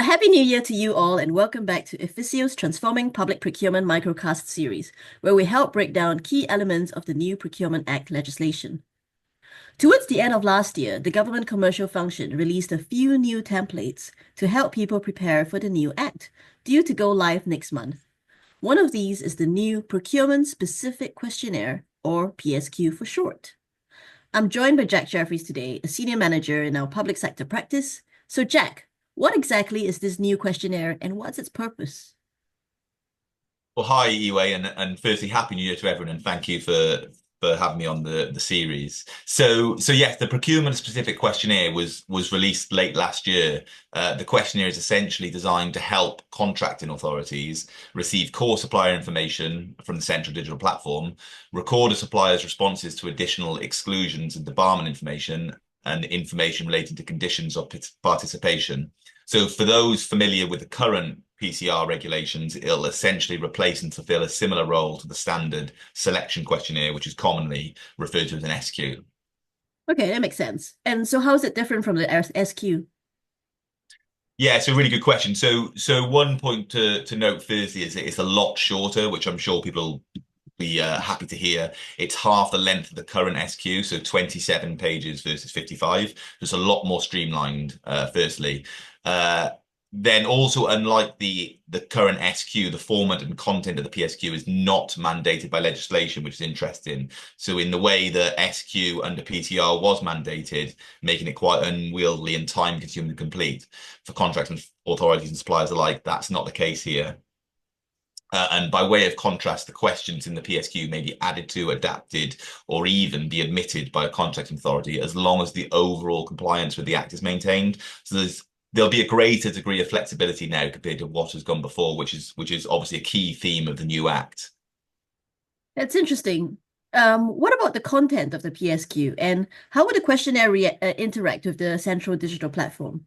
Happy New Year to you all, and welcome back to Efficio's Transforming Public Procurement Microcast series, where we help break down key elements of the new Procurement Act legislation. Towards the end of last year, the government commercial function released a few new templates to help people prepare for the new Act, due to go live next month. One of these is the new Procurement Specific Questionnaire, or PSQ for short. I'm joined by Jack Jeffries today, a senior manager in our public sector practice. So Jack, what exactly is this new questionnaire and what's its purpose? Well, hi, Yehui, and firstly, Happy New Year to everyone, and thank you for having me on the series. So yes, the procurement specific questionnaire was released late last year. The questionnaire is essentially designed to help contracting authorities receive core supplier information from the central digital platform, record a supplier's responses to additional exclusions and debarment information, and information related to conditions of participation. So for those familiar with the current PCR regulations, it'll essentially replace and fulfill a similar role to the standard selection questionnaire, which is commonly referred to as an SQ. Okay, that makes sense. And so how is it different from the SQ? Yeah, it's a really good question. So one point to note firstly is it's a lot shorter, which I'm sure people will be happy to hear. It's half the length of the current SQ, so 27 pages versus 55. Just a lot more streamlined, firstly. Then also, unlike the current SQ, the format and content of the PSQ is not mandated by legislation, which is interesting. So in the way the SQ under PTR was mandated, making it quite unwieldy and time-consuming to complete for contracting authorities and suppliers alike, that's not the case here. And by way of contrast, the questions in the PSQ may be added to, adapted, or even be omitted by a contracting authority as long as the overall compliance with the Act is maintained. So there'll be a greater degree of flexibility now compared to what has gone before, which is obviously a key theme of the new Act. That's interesting. What about the content of the PSQ, and how would the questionnaire interact with the central digital platform?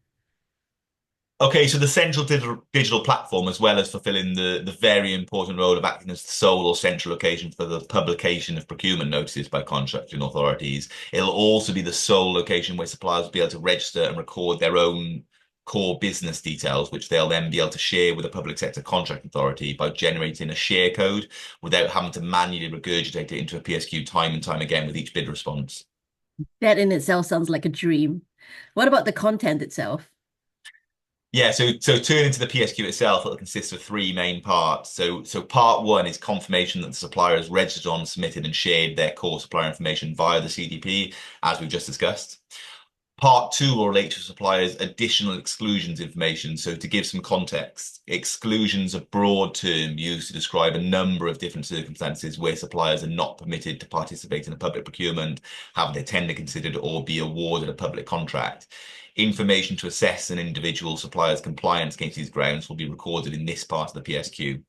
Okay, so the central digital platform, as well as fulfilling the very important role of acting as the sole or central location for the publication of procurement notices by contracting authorities, it'll also be the sole location where suppliers will be able to register and record their own core business details, which they'll then be able to share with a public sector contract authority by generating a share code without having to manually regurgitate it into a PSQ time and time again with each bid response. That in itself sounds like a dream. What about the content itself? Yeah, so turning to the PSQ itself, it'll consist of three main parts. So part one is confirmation that the supplier has registered on, submitted, and shared their core supplier information via the CDP, as we've just discussed. Part two will relate to suppliers' additional exclusions information. So to give some context, exclusions are a broad term used to describe a number of different circumstances where suppliers are not permitted to participate in a public procurement, have their tender considered, or be awarded a public contract. Information to assess an individual supplier's compliance against these grounds will be recorded in this part of the PSQ.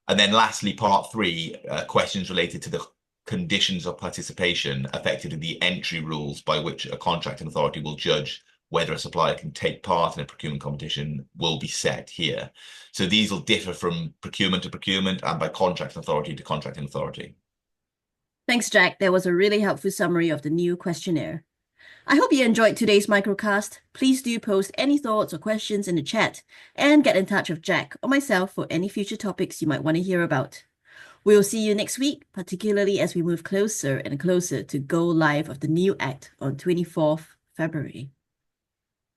And then lastly, part three, questions related to the conditions of participation, effectively the entry rules by which a contracting authority will judge whether a supplier can take part in a procurement competition, will be set here. So these will differ from procurement to procurement and by contracting authority to contracting authority. Thanks, Jack. That was a really helpful summary of the new questionnaire. I hope you enjoyed today's microcast. Please do post any thoughts or questions in the chat and get in touch with Jack or myself for any future topics you might want to hear about. We'll see you next week, particularly as we move closer and closer to go live of the new Act on 24th February.